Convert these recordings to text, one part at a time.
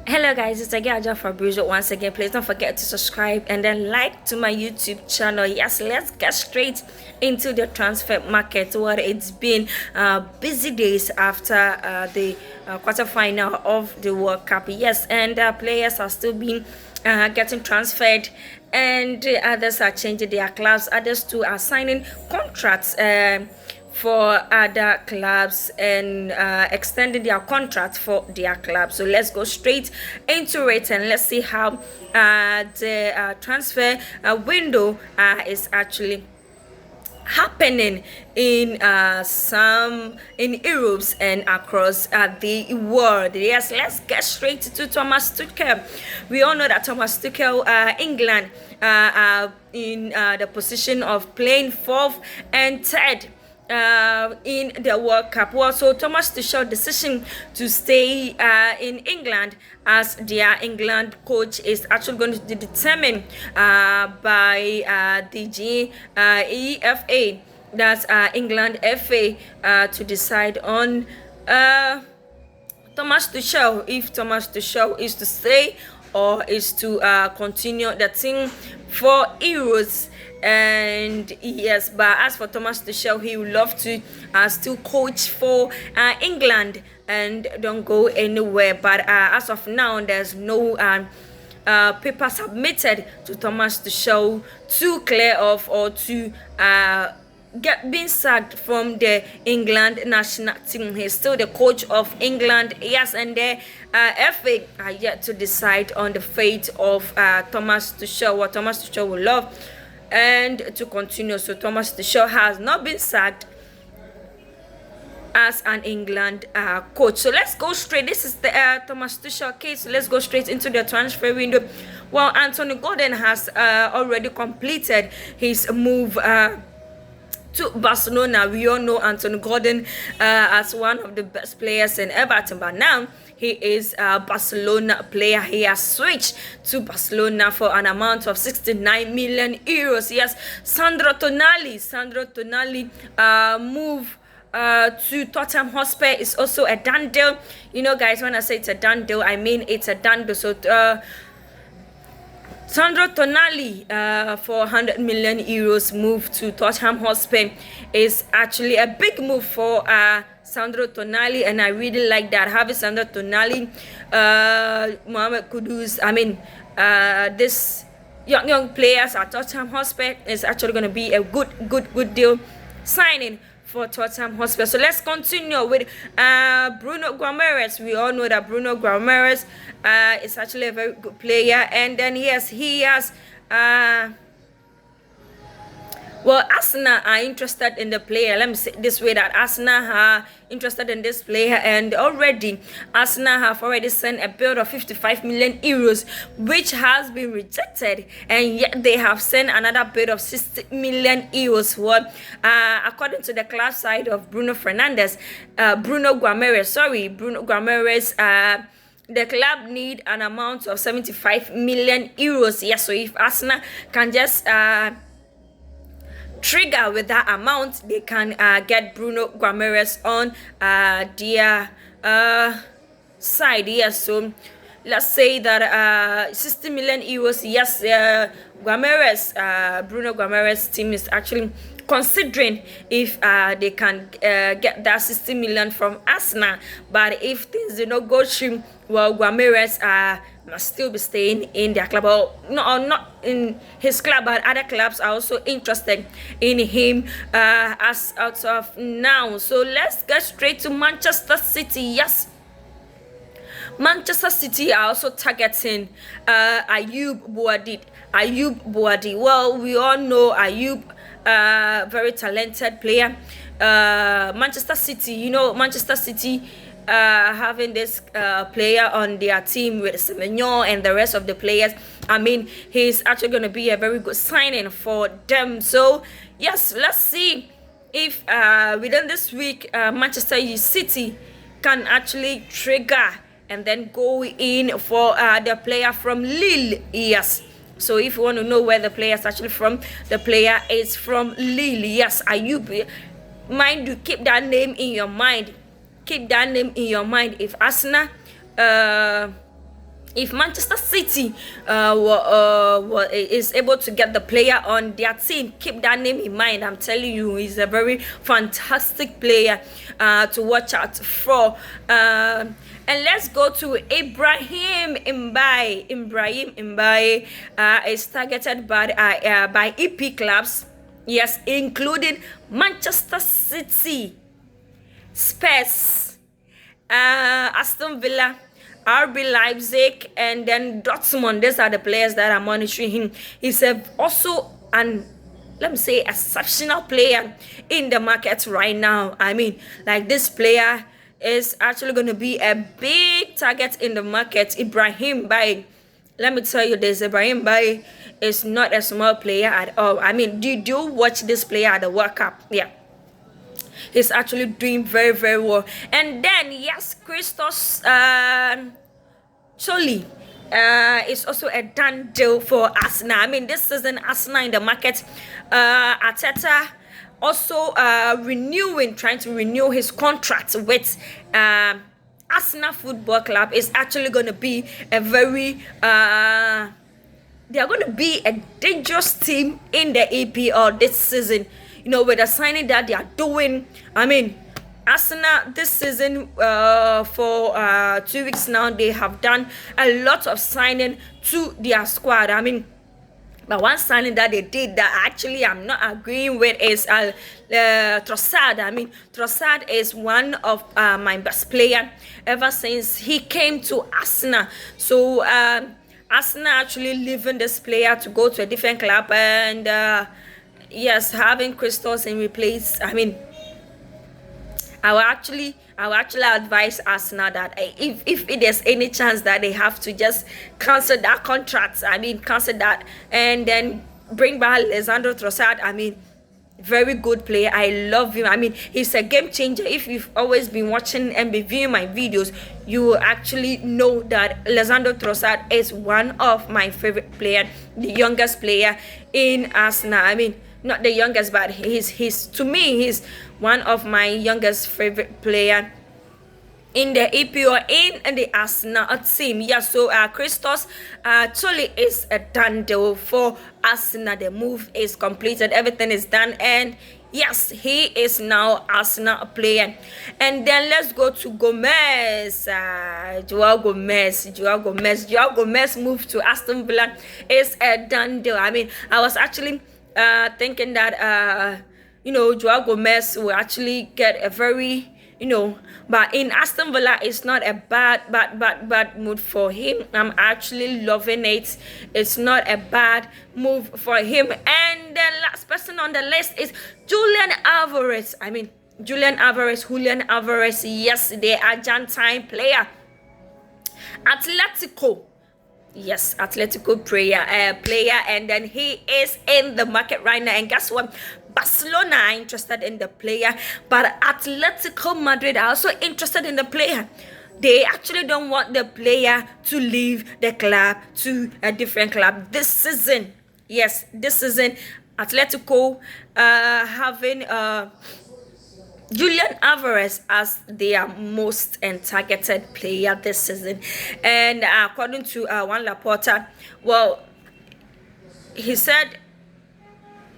Hello guys, it's again Aja Fabrizio once again. Please don't forget to subscribe and then like to my YouTube channel. Yes, let's get straight into the transfer market. What it's been busy days after the quarterfinal of the World Cup. Yes, and players are still being getting transferred, and others are changing their clubs. Others too are signing contracts. For other clubs and extending their contract for their club. So let's go straight into it and let's see how the transfer window is actually happening in some in Europe and across the world. Yes, let's get straight to Thomas Tuchel. We all know that Thomas Tuchel, England, in the position of playing fourth and third in the World Cup. Well, so Thomas Tuchel's decision to stay in England as their England coach is actually going to be determined by the EFA, that's England FA, to decide on Thomas Tuchel, if Thomas Tuchel is to stay or is to continue the team for Euros. And yes, but as for Thomas Tuchel, he would love to still coach for England and don't go anywhere. But as of now, there's no paper submitted to Thomas Tuchel to clear off or to being sacked from the England national team. He's still the coach of England. Yes, and the FA are yet to decide on the fate of Thomas Tuchel, what Thomas Tuchel will love and to continue. So Thomas Tuchel has not been sacked as an England coach. So let's go straight. This is the Thomas Tuchel case. So let's go straight into the transfer window. Well, Anthony Gordon has already completed his move to Barcelona. We all know Anthony Gordon as one of the best players in Everton, but now he is a Barcelona player. He has switched to Barcelona for an amount of 69 million euros. Yes, Sandro Tonali move to Tottenham Hotspur is also a done deal. You know, guys, when I say it's a done deal, I mean it's a done deal. So Sandro Tonali for 100 million euros move to Tottenham Hotspur is actually a big move for Sandro Tonali, and I really like that. Having Sandro Tonali, Mohamed Kudus, this young players at Tottenham Hotspur is actually going to be a good deal signing for Tottenham Hotspur. So let's continue with Bruno Guimaraes. We all know that Bruno Guimaraes is actually a very good player, and then yes, he has well, Arsenal are interested in the player. Let me say this way, that Arsenal are interested in this player, and already Arsenal have already sent a bid of 55 million euros, which has been rejected, and yet they have sent another bid of 60 million euros. What, according to the club side of Bruno Guimaraes, the club need an amount of 75 million euros. Yes, so if Arsenal can just trigger with that amount, they can get Bruno Guimaraes on their side. Yes, so let's say that 60 million euros. Yes, Bruno Guimaraes team is actually considering if they can get that 60 million from Arsenal. But if things do not go through, well, Guimaraes must still be staying in their club, or not in his club, but other clubs are also interested in him as out of now. So let's get straight to Manchester City. Yes, Manchester City are also targeting Ayoub Boadi. Well, we all know Ayoub, very talented player. Manchester City, Manchester City having this player on their team with Semenyo and the rest of the players. He's actually going to be a very good signing for them. So yes, let's see if within this week Manchester City can actually trigger and then go in for the player from Lille. Yes, so if you want to know where the player is actually from, the player is from Lille. Yes, Ayoub, mind you, keep that name in your mind. If Arsenal if Manchester City is able to get the player on their team, keep that name in mind. I'm telling you, he's a very fantastic player to watch out for. And let's go to Ibrahim Mbaye. Ibrahim Mbaye is targeted by EP clubs, yes, including Manchester City, Spurs, Aston Villa, RB Leipzig, and then Dortmund. These are the players that are monitoring him. He's also an, let me say, exceptional player in the market right now. I mean, like, this player is actually going to be a big target in the market. Ibrahim Mbaye, let me tell you this, Ibrahim Mbaye is not a small player at all. I mean, did you watch this player at the World Cup? Yeah, he's actually doing very, very well. And then, yes, Christos Choli is also a done deal for Arsenal. I mean, this season, Arsenal in the market. Arteta also trying to renew his contract with Arsenal Football Club. Is actually going to be a very they are going to be a dangerous team in the EPL this season. You know, with the signing that they are doing. I mean, Arsenal this season, for 2 weeks now, they have done a lot of signing to their squad. I mean, but one signing that they did that actually I'm not agreeing with is Trossard. I mean, Trossard is one of my best player ever since he came to Arsenal. So Arsenal actually leaving this player to go to a different club, and yes, having Christos in replace. I mean, I will actually advise Arsenal that if there's any chance that they have to just cancel that contract, I mean, cancel that and then bring back Lisandro Trossard. I mean, very good player. I love him. I mean, he's a game changer. If you've always been watching and reviewing my videos, you will actually know that Lisandro Trossard is one of my favorite players, the youngest player in Arsenal. I mean, not the youngest, but he's to me, he's one of my youngest favorite player in the EPL in the Arsenal team. Yeah, so Christos Choli is a done deal for Arsenal. The move is completed, everything is done, and yes, he is now Arsenal player. And then let's go to Gomez. Joao Gomez moved to Aston Villa is a done deal. I mean, I was actually thinking that Joao Gomez will actually get a very, but in Aston Villa, it's not a bad move for him. I'm actually loving it. It's not a bad move for him. And the last person on the list is Julian Alveres. I mean, Julian Alveres, yes, the Argentine player. Atletico. Yes, Atletico player, and then he is in the market right now. And guess what? Barcelona are interested in the player, but Atletico Madrid are also interested in the player. They actually don't want the player to leave the club to a different club this season. Yes, this season, Atletico having Julian Alveres as their most targeted player this season. And according to Juan Laporta, well, he said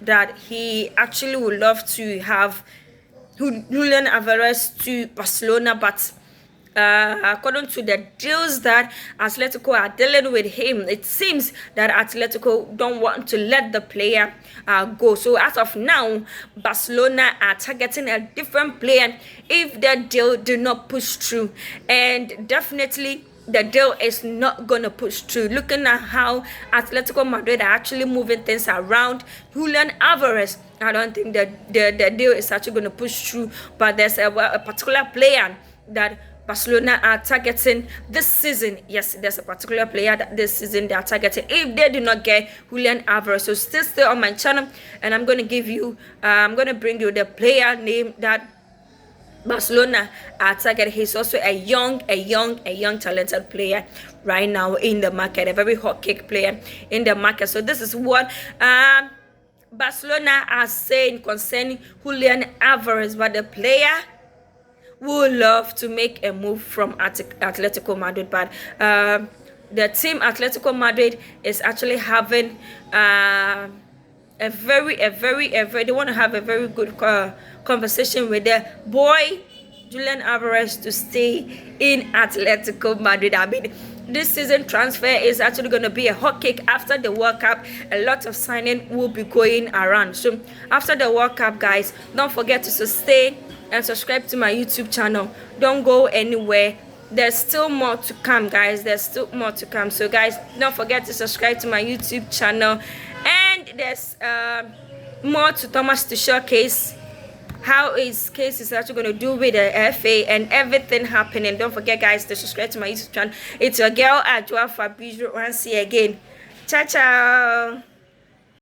that he actually would love to have Julian Alveres to Barcelona, but according to the deals that Atletico are dealing with him, it seems that Atletico don't want to let the player go. So as of now, Barcelona are targeting a different player if the deal do not push through, and definitely the deal is not gonna push through. Looking at how Atletico Madrid are actually moving things around, Julian Alveres, I don't think that the deal is actually gonna push through. But there's a particular player that Barcelona are targeting this season. Yes, there's a particular player that this season they are targeting if they do not get Julian Alveres. So stay on my channel, and I'm gonna bring you the player name that Barcelona are targeting. He's also a young talented player right now in the market, a very hot cake player in the market. So this is what Barcelona are saying concerning Julian Alveres, but the player would love to make a move from Atletico Madrid, but the team Atletico Madrid is actually having a very they want to have a very good conversation with their boy Julian Alvarez to stay in Atletico Madrid. I mean, this season transfer is actually going to be a hot cake after the World Cup. A lot of signing will be going around. So after the World Cup, guys, don't forget to stay and subscribe to my YouTube channel. Don't go anywhere. There's still more to come, guys. There's still more to come. So guys, don't forget to subscribe to my YouTube channel. And there's more to Thomas Tuchel case, how his case is actually going to do with the FA and everything happening. Don't forget, guys, to subscribe to my YouTube channel. It's your girl Ajua Fabrizio. Once again, ciao ciao.